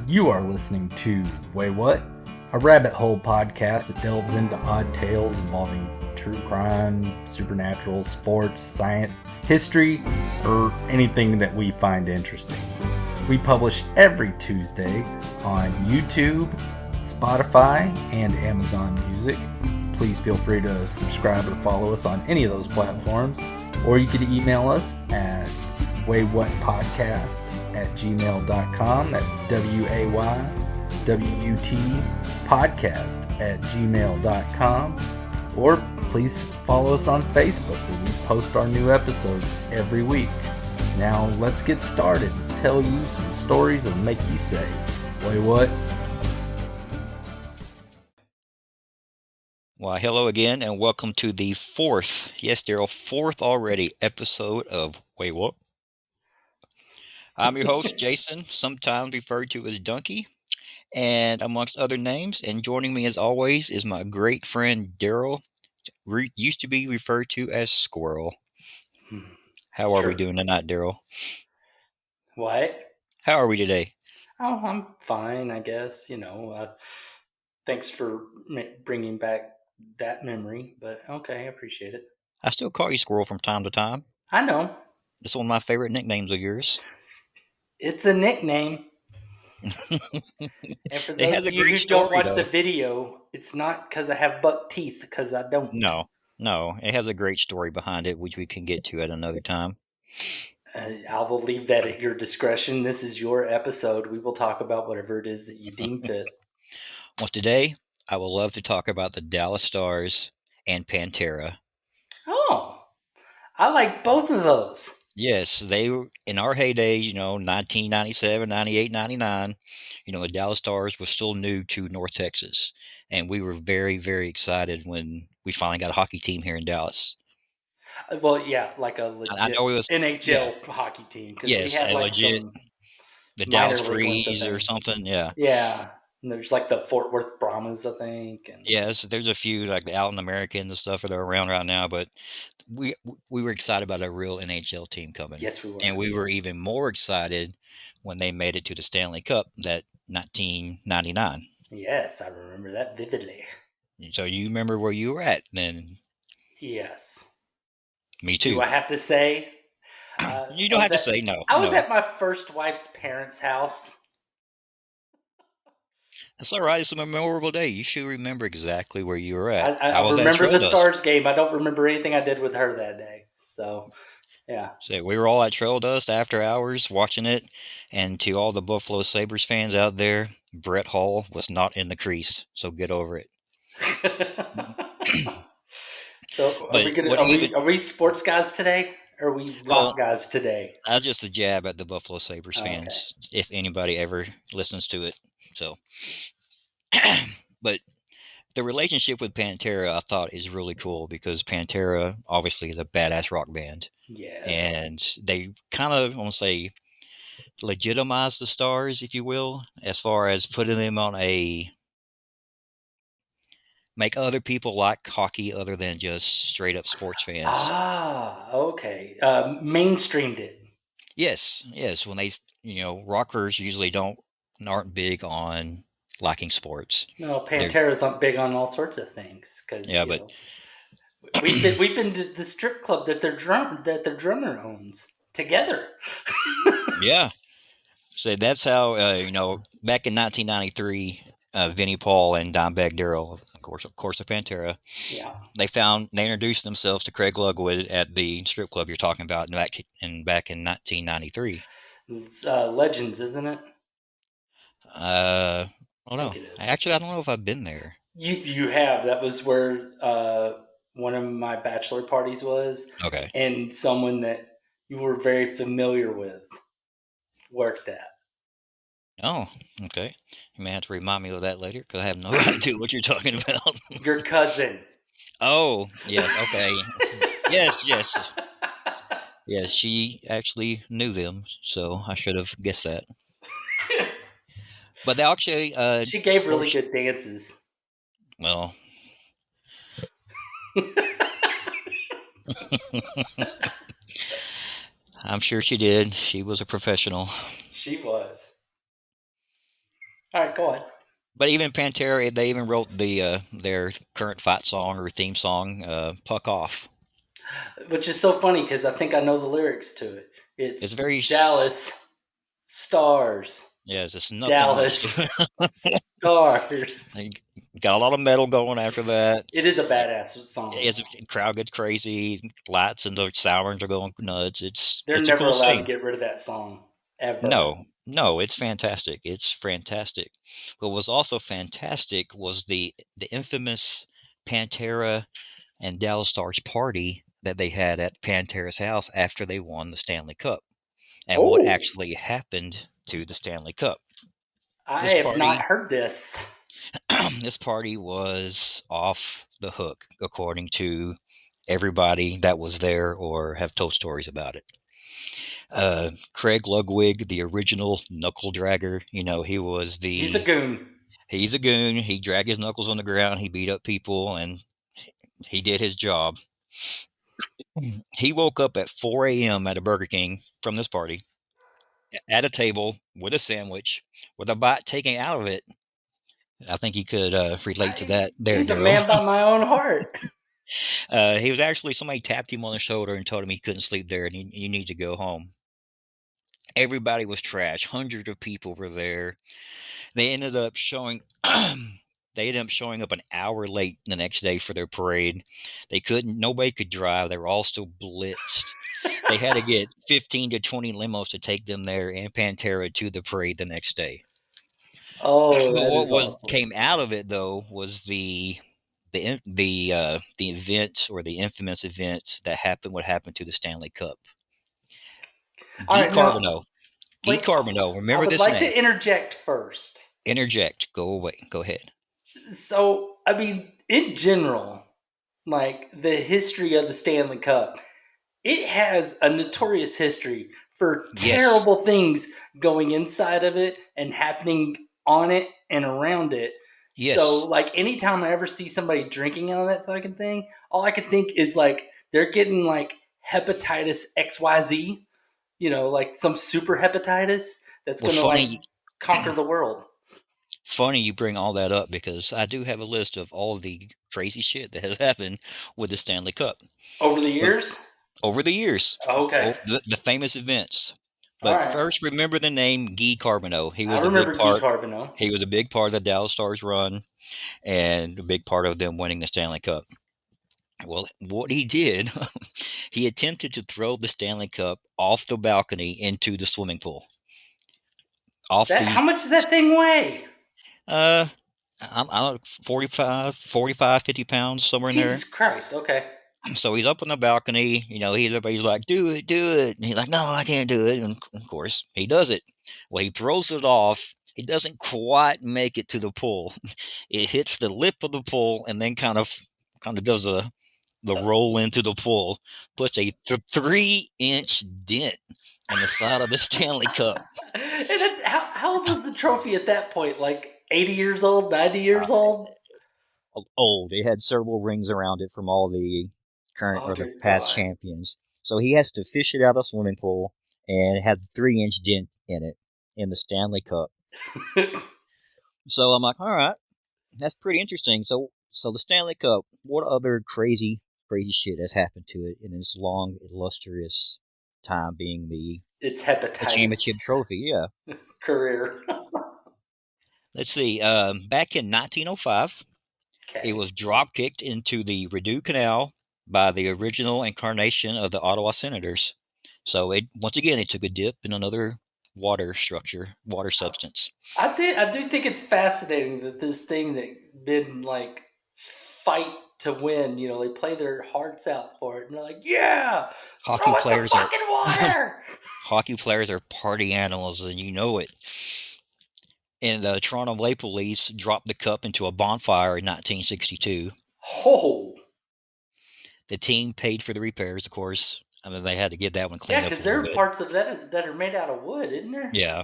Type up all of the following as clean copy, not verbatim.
You are listening to Waywut, a rabbit hole podcast that delves into odd tales involving true crime, supernatural, sports, science, history, or anything that we find interesting. We publish every Tuesday on YouTube, Spotify, and Amazon Music. Please feel free to subscribe or follow us on any of those platforms, or you could email us at waywutpodcast@gmail.com. That's WAYWUT podcast@gmail.com. Or please follow us on Facebook, where we post our new episodes every week. Now let's get started and tell you some stories that'll make you say, "Wait, what?" Well, hello again, and welcome to the fourth, yes, Darrell, fourth already episode of Waywut. I'm your host, Jason, sometimes referred to as Dunky, and amongst other names. And joining me, as always, is my great friend Darrell, used to be referred to as Squirrel. How It's are we true. doing tonight, Darrell? What? How are we today? Oh, I'm fine, I guess. Thanks for bringing back that memory, but okay, I appreciate it. I still call you Squirrel from time to time. I know. It's one of my favorite nicknames of yours. It's a nickname. And for It those has a of you great who don't story, watch the though. video, it's not because I have buck teeth, because I don't. No, it has a great story behind it, which we can get to at another time. I will leave that at your discretion. This is your episode. We will talk about whatever it is that you deem fit. Well, today I would love to talk about the Dallas Stars and Pantera. Oh, I like both of those. Yes, they were in our heyday, 1997, 98, 99. The Dallas Stars was still new to North Texas. And we were very, very excited when we finally got a hockey team here in Dallas. Well, yeah, like a I legit know it was, yeah, NHL hockey team, because we yes, had a like legit, some the minor Dallas league ones, I Freeze or think. something, yeah. Yeah, and there's like the Fort Worth Brahmas, I think. And Yes, there's a few like the Allen Americans and stuff that are around right now, but we we were excited about a real NHL team coming, yes, we and were. we were even more excited when they made it to the Stanley Cup that 1999. Yes, I remember that vividly. So you remember where you were at then? Yes. Me Do too. I have to say? You I don't was have to at say no. I was No, at my first wife's parents' house. that's all right. It's a memorable day. You should remember exactly where you were at. I I was at remember Trail the Dust. Stars game. I don't remember anything I did with her that day. So, yeah. So we were all at Trail Dust after hours watching it, and to all the Buffalo Sabres fans out there, Brett Hall was not in the crease, so get over it. So, are we But gonna what even? are we sports guys today? Or are we rock Well, guys today? that's just a jab at the Buffalo Sabres Oh, okay. fans, if anybody ever listens to it. So, but the relationship with Pantera, I thought, is really cool because Pantera obviously is a badass rock band, Yes. and they kind of, I want to say, legitimize the Stars, if you will, as far as putting them on a make other people like hockey other than just straight up sports fans. Ah, okay. Mainstreamed it. Yes. When they, rockers usually aren't big on liking sports. No, They're Pantera's not big on all sorts of things, because yeah, but we've been to the strip club that their drummer owns together. yeah. So that's how back in 1993, Vinnie Paul and Dimebag Darrell, of course, the Pantera, Yeah, they introduced themselves to Craig Lugwood at the strip club you're talking about back in 1993. it's Legends, isn't it? I I don't think know. it is. Actually, I don't know if I've been there. You have. That was where one of my bachelor parties was, Okay. and someone that you were very familiar with worked at. Oh, okay. You may have to remind me of that later because I have no idea what you're talking about. Your cousin. Oh, yes. Okay. Yes. Yes, she actually knew them, so I should have guessed that. But they actually, She of gave really course, good dances. well, I'm sure she did. She was a professional. She was. All right, go on. But even Pantera, they even wrote their current fight song or theme song, "Puck Off." Which is so funny because I think I know the lyrics to it. It's It's very Dallas Stars. yeah, it's just nothing much to Dallas it. Stars. They got a lot of metal going after that. It is a badass song. It's crowd gets crazy, lights and the sirens are going nuts. They're It's a never cool allowed to scene. get rid of that song ever. No, it's fantastic. It's fantastic. What was also fantastic was the infamous Pantera and Dallas Stars party that they had at Pantera's house after they won the Stanley Cup, and what Oh, actually happened to the Stanley Cup. I This have not party, heard this. this party was off the hook, according to everybody that was there or have told stories about it. Craig Ludwig, the original knuckle dragger, He's a goon. he's a goon. He dragged his knuckles on the ground. He beat up people, and he did his job. He woke up at 4 a.m. at a Burger King from this party at a table with a sandwich with a bite taken out of it. I think you could relate to that there, He's a Darrell. man by my own heart. He was actually, somebody tapped him on the shoulder and told him he couldn't sleep there and you need to go home. Everybody was trash. Hundreds of people were there. They ended up showing they ended up showing up an hour late the next day for their parade. Nobody could drive. They were all still blitzed. They had to get 15 to 20 limos to take them there and Pantera to the parade the next day. Oh, But that what is was awesome. came out of it though was the event, or the infamous event that happened. What happened to the Stanley Cup? All Guy right, now, Carbonneau. Guy wait, Carbonneau. I Remember would this like name. to interject first. Interject. Go away. Go ahead. So, I mean, in general, like the history of the Stanley Cup, it has a notorious history for Yes. terrible things going inside of it and happening on it and around it. So, Yes. like, anytime I ever see somebody drinking out of that fucking thing, all I can think is like they're getting like hepatitis XYZ, like some super hepatitis that's Well, going to like conquer the world. funny you bring all that up because I do have a list of all the crazy shit that has happened with the Stanley Cup. Over the But years? over the years, Okay. the famous events. All But right. first, remember the name Guy Carbonneau. I remember Guy Carbonneau. He was a big part of the Dallas Stars run and a big part of them winning the Stanley Cup. Well, what he did, he attempted to throw the Stanley Cup off the balcony into the swimming pool. Off That the, how much does that thing weigh? uh, I don't know, 45, 50 pounds, somewhere in there. Jesus Christ. Okay. So he's up on the balcony, everybody's like, do it. And he's like, no, I can't do it. And of course, he does it. Well, he throws it off. It doesn't quite make it to the pool. It hits the lip of the pool and then kind of does the roll into the pool, puts a 3-inch dent in the side of the Stanley Cup. How old was the trophy at that point? Like 80 years old, 90 Uh, years old? Old. It had several rings around it from all the current Oh, or the dear past God. champions. So he has to fish it out of the swimming pool, and it had a 3-inch dent in it in the Stanley Cup. So I'm like, all right, that's pretty interesting. So the Stanley Cup, what other crazy shit has happened to it in its long, illustrious time being It's the championship hepatitis trophy? Yeah. career. Let's see. Back in 1905, it Okay. was drop kicked into the Rideau Canal by the original incarnation of the Ottawa Senators. So it once again it took a dip in another water substance. I do think it's fascinating that this thing that been like fight to win, they play their hearts out for it and they're like, yeah, Hockey throw it in the players are fucking water. hockey players are party animals, and you know it. And the Toronto Maple Leafs dropped the cup into a bonfire in 1962. Oh, The team paid for the repairs, of course. I mean, they had to get that one yeah, cleaned up because a there little are bit. parts of that are made out of wood, isn't there? Yeah,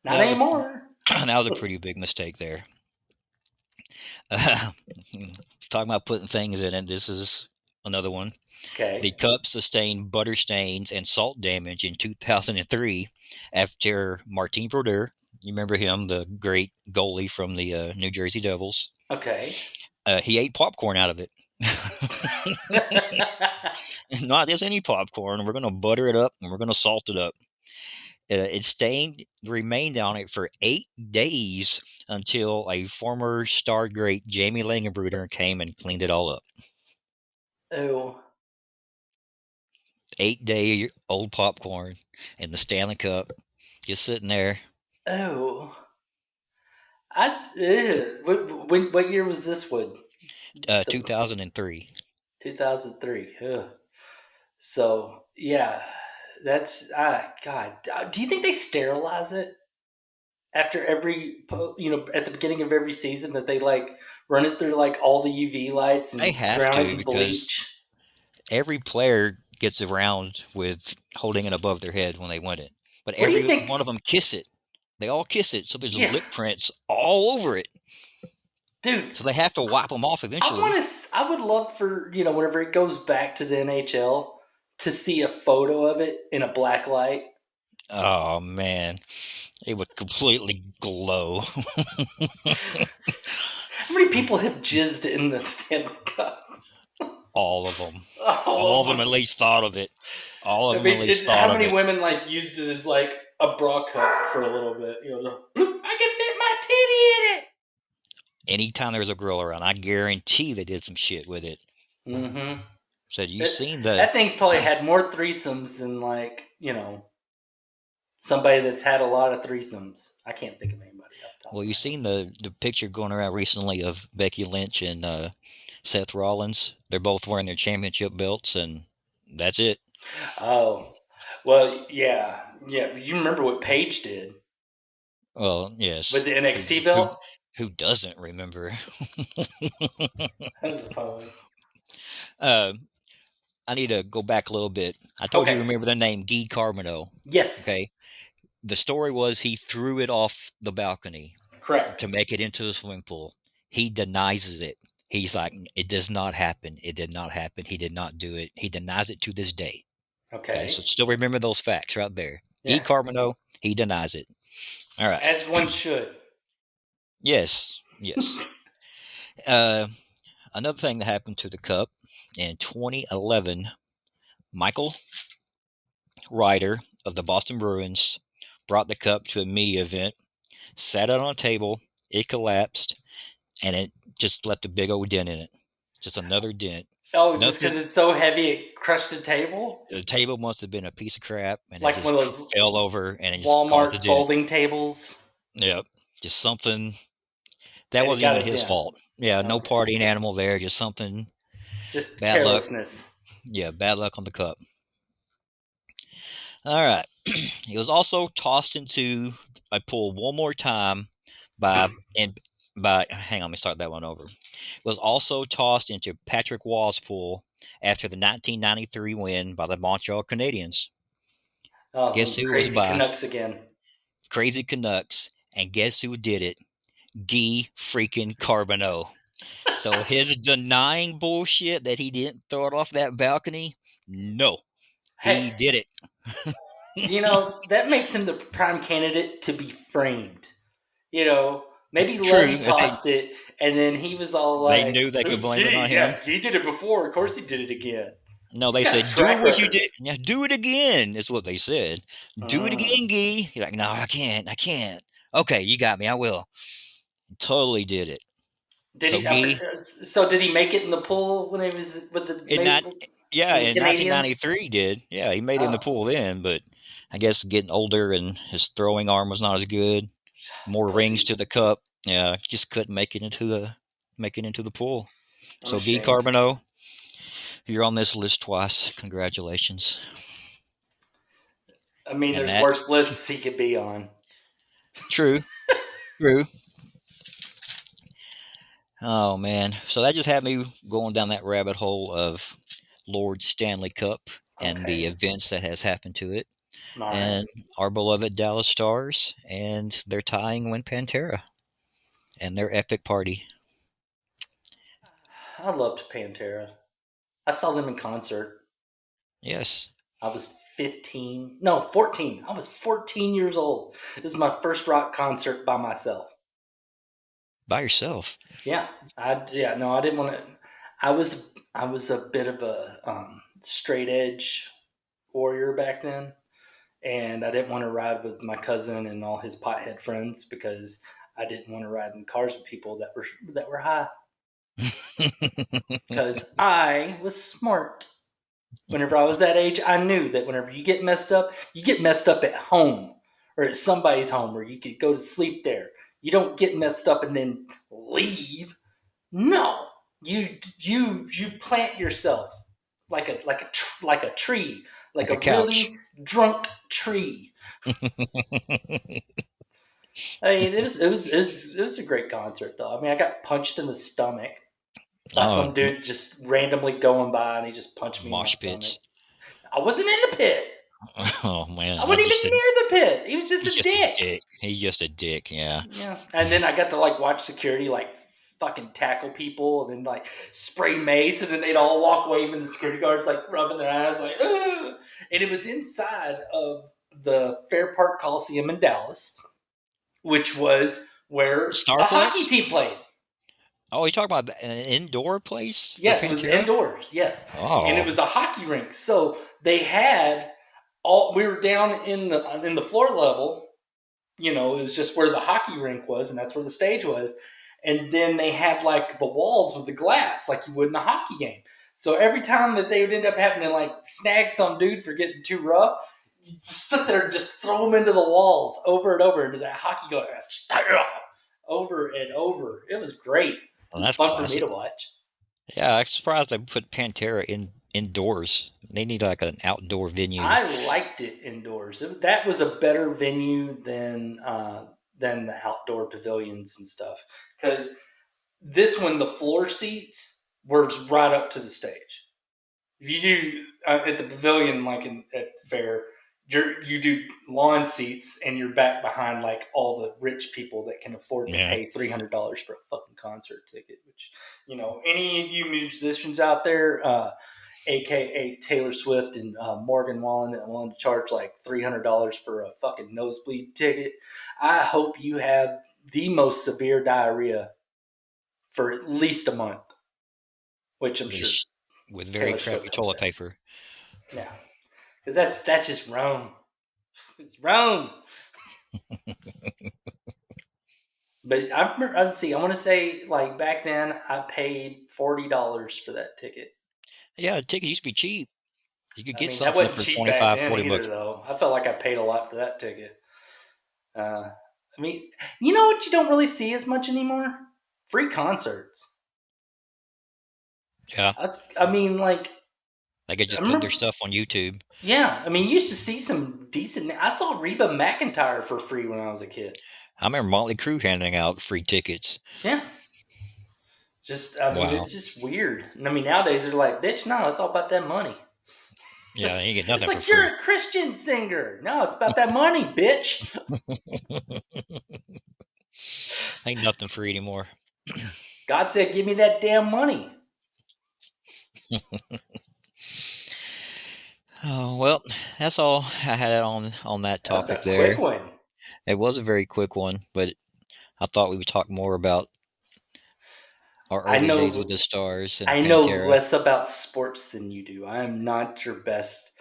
Not that was a anymore. that was a pretty big mistake there. Uh, talking about putting things in it, this is another one. The Okay. cup sustained butter stains and salt damage in 2003 after Martin Brodeur You remember him, the great goalie from the New Jersey Devils. Okay. He ate popcorn out of it. Not just any popcorn. We're going to butter it up and we're going to salt it up. Remained on it for 8 days until a former star great Jamie Langenbruder came and cleaned it all up. Ew. 8-day old popcorn in the Stanley Cup, just sitting there. Ew. What year was this one? 2003. 2003. Ugh. So yeah, that's God. Do you think they sterilize it after at the beginning of every season that they like run it through like all the UV lights They and have drown it to in because bleach? every player gets around with holding it above their head when they win it. But What do you every think? one of them kiss it. They all kiss it, so there's Yeah, lip prints all over it. dude. So they have to wipe them off eventually. I would love for whenever it goes back to the NHL to see a photo of it in a black light. Oh man, it would completely glow. How many people have jizzed in the Stanley Cup? All of them. All All of of them them. at least thought of it. All of I them at mean, least thought how of many it. women like used it as like a bra cup for a little bit? I can fit my titty in it. Anytime there's a girl around, I guarantee they did some shit with it. Mm-hmm. Said you That, seen the that thing's probably had more threesomes than like somebody that's had a lot of threesomes. I can't think of anybody off the top well, of you my head. seen the picture going around recently of Becky Lynch and Seth Rollins. They're both wearing their championship belts, and that's it. Oh, well, yeah, yeah. You remember what Paige did Well, with yes. the Who NXT who belt? who doesn't remember? That was fun. uh, I need to go back a little bit. I told you Okay. to remember the name Guy Carbonneau. Yes. Okay, the story was he threw it off the balcony Correct. to make it into the swimming pool. He denies it. He's like, it does not happen. It did not happen. He did not do it. He denies it to this day. Okay, so Okay. still remember those facts right there. Guy Yeah. Carbonneau, he denies it. All right. As one should. Yes, yes. Uh, Another thing that happened to the Cup in 2011, Michael Ryder of the Boston Bruins brought the Cup to a media event, sat it on a table, it collapsed, and it just left a big old dent in it. Just another dent. Oh, just Nothing. because it's so heavy it crushed a table? The table must have been a piece of crap, and it Like one just of those fell over, and it just caused a Walmart dent. folding tables? Yep, just something that And it wasn't got even a his dent. fault. Yeah, no Okay. partying animal there, just something Just bad luck. carelessness. Yeah, bad luck on the cup. All right. He was also tossed into a pool one more time by and by hang on, let me start that one over. Was also tossed into Patrick Waugh's pool after the 1993 win by the Montreal Canadiens. Oh, Guess them who it was crazy by? Canucks again. Crazy Canucks. And guess who did it? Guy freaking Carbonneau. So his denying bullshit that he didn't throw it off that balcony, no, Hey, he did it. that makes him the prime candidate to be framed. Maybe True, Levy if tossed it, and then he was all they like, knew they "It could was blame it on G. him. Yeah, G did it before. Of course, he did it again. No, He's they got a said, do track what you record." did. Yeah, do it again, is what they said. Do it Mm. again, Gee. You're like, no, I can't. I can't. Okay, you got me. I will. Totally did it. Did So, he? Gee, So did he make it in the pool when he was with the in that, yeah, with the in Canadians? 1993, he did. Yeah, he made it in the Oh, pool then, but I guess getting older and his throwing arm was not as good. More rings pussy! to the cup. Yeah, just couldn't make it into the pool. I'm So, Guy ashamed. Carbonneau, you're on this list twice. Congratulations. I mean, And there's that, worse lists he could be on. true, true. Oh man, so that just had me going down that rabbit hole of Lord Stanley Cup and the Okay, events that has happened to it, all right. and our beloved Dallas Stars and their tying win Pantera and their epic party. I loved Pantera. I saw them in concert. Yes, I was 14. I was 14 years old. It was my first rock concert by myself. By yourself? Yeah, I didn't want to. I was a bit of a straight edge warrior back then, and I didn't want to ride with my cousin and all his pothead friends because I didn't want to ride in cars with people that were high. Because I was smart. Whenever I was that age, I knew that whenever you get messed up at home or at somebody's home where you could go to sleep there. You don't get messed up and then leave. No, you plant yourself like a tree, like a a couch. really drunk tree. I mean, it was a great concert though. I mean, I got punched in the stomach by some dude just randomly going by, and he just punched me in my Mosh stomach. pits. I wasn't in the pit. Oh man, I wasn't even near the pit. He was just he's a just a dick. dick. He's just a dick. Yeah. Yeah, and then I got to like watch security like fucking tackle people, and then like spray mace, and then they'd all walk away, even the security guards like rubbing their eyes, like, ugh. And it was inside of the Fair Park Coliseum in Dallas, which was where the hockey Starplex? team played. Oh, you talking about an indoor place for Yes, it was Pantera? indoors. Yes, and it Oh, was a hockey rink. So they had all. We were down in the floor level. You know, it was just where the hockey rink was, and that's where the stage was. And then they had like the walls with the glass, like you would in a hockey game. So every time that they would end up having to like snag some dude for getting too rough, you just sit there and just throw them into the walls over and over into that hockey glass, over and over. It was great. It well, was that's fun for me classic. to watch. Yeah, I'm surprised they put Pantera indoors. They need like an outdoor venue. I liked it indoors. That was a better venue than the outdoor pavilions and stuff. Because this one, the floor seats were right up to the stage. If you do at the pavilion, like at the fair, you do lawn seats, and you're back behind like all the rich people that can afford to Yeah. pay $300 for a fucking concert ticket. Which, you know, any of you musicians out there, aka Taylor Swift and Morgan Wallen, that willing to charge like $300 for a fucking nosebleed ticket, I hope you have the most severe diarrhea for at least a month, which I'm sure With very Taylor crappy Swift hopes toilet that. paper. Yeah, because that's just Rome. It's Rome. But I see. I want to say like back then I paid $40 for that ticket. Yeah, tickets used to be cheap. You could I get mean that something wasn't for cheap back 25, then 40 either, bucks. though. I felt like I paid a lot for that ticket. I mean, you know what you don't really see as much anymore? Free concerts. Yeah, I mean, like they could I just put their remember. stuff on YouTube. Yeah, I mean, you used to see some decent. I saw Reba McEntire for free when I was a kid. I remember Motley Crue handing out free tickets. Yeah, I mean, Wow. it's just weird. And I mean, nowadays they're like, bitch, no, it's all about that money. Yeah, you get It's nothing for like you're free. a Christian singer. No, it's about that money, bitch. Ain't nothing free anymore. God said, give me that damn money. Oh well, that's all I had on that That was topic a quick there. one. It was a very quick one, but I thought we would talk more about our I early days with know the Stars and I know Pantera. less about sports than you do. I am not your best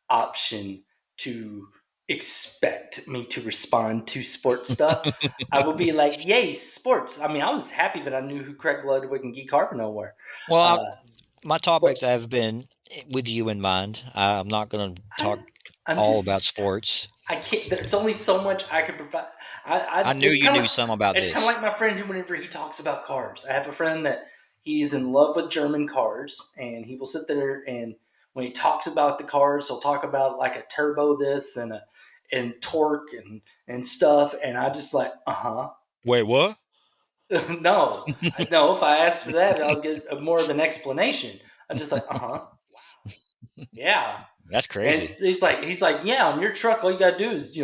option to expect me to respond to sports stuff. I will be like, yay, sports. I mean, I was happy that I knew who Craig Ludwig and Guy Carpenter were. Well, Uh, my but topics have been with you in mind. I'm not going to talk I'm, I'm all about just, sports. I can't. There's only so much I could provide. I knew you knew some about It's kind of this. like my friend who, whenever he talks about cars, I have a friend that he's in love with German cars, and he will sit there and when he talks about the cars, he'll talk about like a turbo this and torque and stuff, and I just like, Wait, what? no, no. If I ask for that, I'll get more of an explanation. I'm just like, yeah. That's And crazy. he's like, yeah, on your truck, all you gotta do is,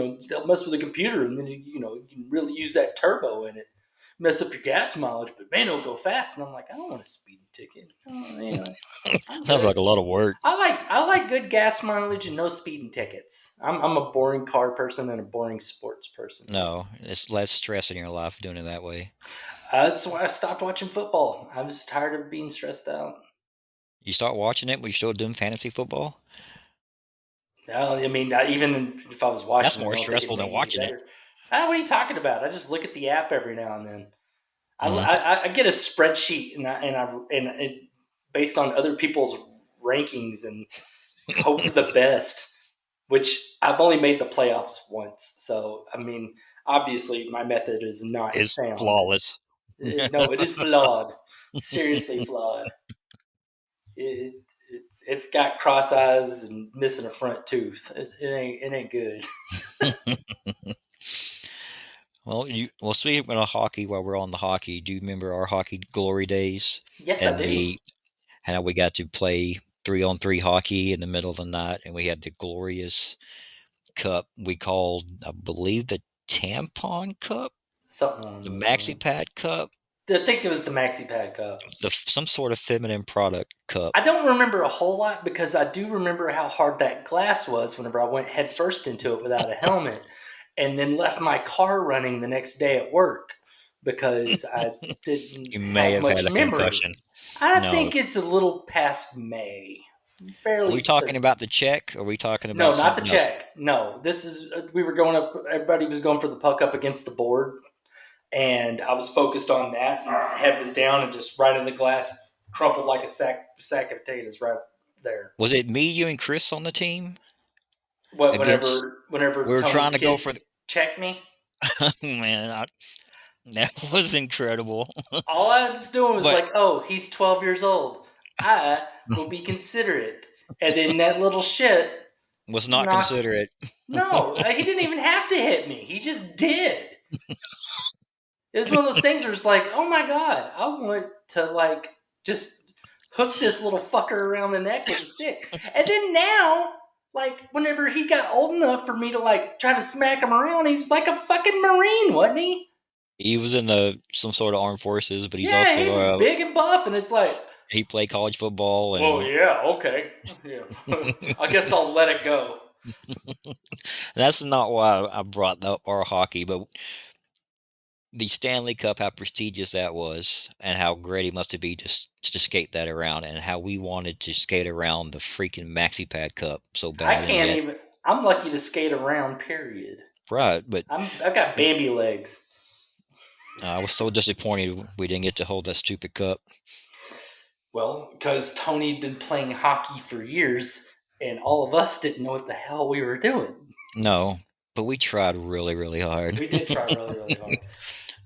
mess with the computer, and then you can really use that turbo in it. mess up your gas mileage, but man, it'll go fast. And I'm like, I don't want a speeding ticket. I'm Sounds good. like a lot of work. I like good gas mileage and no speeding tickets. I'm a boring car person and a boring sports person. No, it's less stress in your life doing it that way. That's why I stopped watching football. I was tired of being stressed out. You start watching it, but you're still doing fantasy football? No, I mean, even if I was That's watching it, I more don't think it stressful than made me any watching it. better. What are you talking about? I just look at the app every now and then. Mhm. I get a spreadsheet and it, based on other people's rankings and hope for the best. Which I've only made the playoffs once, so I mean, obviously my method is not It's sound. flawless. No, it is flawed. Seriously flawed. It's got cross eyes and missing a front tooth. It ain't good. Well, speaking of hockey, while we're on the hockey, do you remember our hockey glory days Yes, I and do. the how we got to play 3-on-3 hockey in the middle of the night, and we had the glorious cup we called, I believe, the tampon cup, Something along the those maxi lines. pad cup, I think it was the Maxi Pad Cup. some sort of feminine product cup. I don't remember a whole lot because I do remember how hard that glass was whenever I went head first into it without a helmet and then left my car running the next day at work because I didn't You may have have had much a memory. concussion. I No, think it's a little past May. are Fairly we talking certain. about the check? Or are we talking No, about not the something else? check. No, this is, we were going up, everybody was going for the puck up against the board, and I was focused on that. And head was down and just right in the glass, crumpled like a sack of potatoes right there. Was it me, you, and Chris on the team What against? whenever We were Tony's trying to go kids for the. checked me, Man, that was incredible. all I was doing was But like, "Oh, he's 12 years old. I will be considerate." And then that little shit was not knocked. considerate. No, he didn't even have to hit me. He just did. It was one of those things where it's like, "Oh my god, I want to like just hook this little fucker around the neck with a stick." And then now, like, whenever he got old enough for me to like try to smack him around, he was like a fucking Marine, wasn't he? He was in some sort of armed forces, but he's Yeah, he also was big and buff, and it's like, he played college football, well, and yeah, okay, yeah. I guess I'll let it go. that's not why I brought up our hockey, but the Stanley Cup, how prestigious that was, and how great it must have been to skate that around, and how we wanted to skate around the freaking Maxi Pad Cup so I bad, and can't yet, even. I'm lucky to skate around. Period. right? But I've got Bambi legs. I was so disappointed we didn't get to hold that stupid cup. Well, because Tony'd been playing hockey for years, and all of us didn't know what the hell we were doing. No, but we tried really, really hard. We did try really, really hard.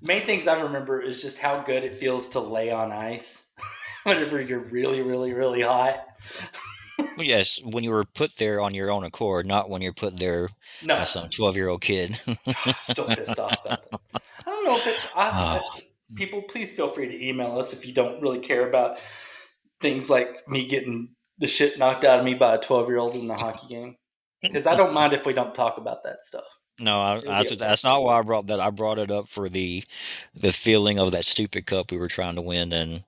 Main things I remember is just how good it feels to lay on ice whenever you're really, really, really hot. Well, yes, when you were put there on your own accord, not when you're put there No, by some 12-year-old kid. I'm still pissed off about that. I don't know if it. Oh, People, please feel free to email us if you don't really care about things like me getting the shit knocked out of me by a 12-year-old in the hockey game. Because I don't mind if we don't talk about that stuff. no, It'll be okay. that's not why I brought that. I brought it up for the feeling of that stupid cup we were trying to win, and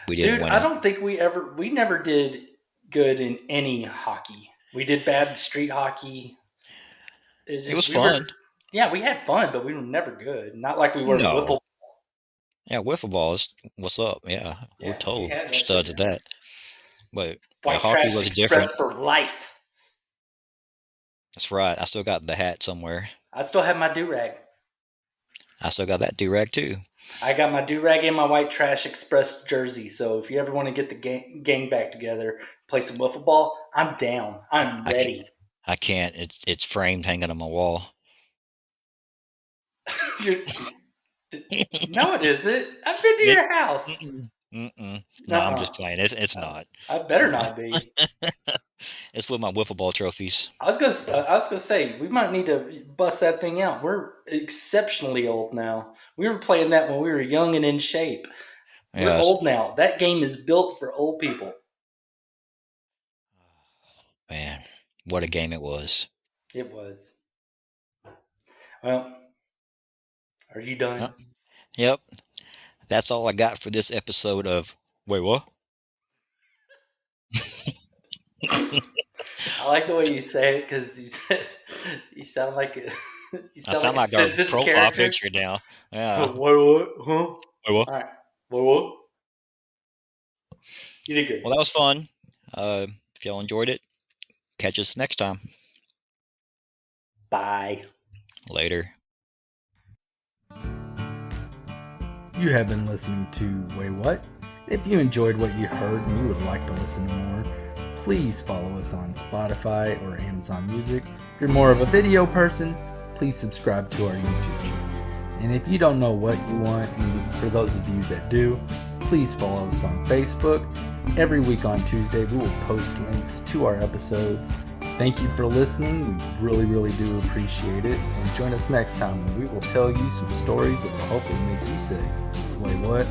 we didn't Dude, win I it. don't think we never did good in any hockey. We did bad in street hockey. It's It just, was we were, fun. yeah, we had fun, but we were never good. Not like we were in No, wiffle. yeah, wiffle ball is what's up. Yeah, we're Yeah, we total had that shit studs at down. that. But yeah, White hockey trash was different. express for life. That's right. I still got the hat somewhere. I still have my do-rag. I still got that do-rag too. I got my do-rag and my white trash express jersey. So if you ever want to get the gang back together, play some wiffle ball, I'm down. I'm I can't. ready. I can't. It's framed hanging on my wall. You're, no, it isn't. I've been to It, your house. mm-mm, mm-mm. No, I'm Uh-uh. just playing. It's not. I better No. not be. It's with my wiffle ball trophies. I was gonna say we might need to bust that thing out. We're exceptionally old now. We were playing that when we were young and in shape. We're Yes. old now. That game is built for old people. Man, what a game it was. It was. Well, are you Huh? done? Yep. That's all I got for this episode of Wait, what? I like the way you say it because you sound like I sound like our Simpsons profile character. picture now. Yeah. What? Huh? Wait, what? All right. What? You did good. Well, that was fun. If y'all enjoyed it, catch us next time. Bye. Later. You have been listening to Waywut. If you enjoyed what you heard and you would like to listen more, please follow us on Spotify or Amazon Music. If you're more of a video person, please subscribe to our YouTube channel. And if you don't know what you want, and for those of you that do, please follow us on Facebook. Every week on Tuesday, we will post links to our episodes. Thank you for listening. We really, really do appreciate it. And join us next time when we will tell you some stories that will hopefully make you say, wait, what?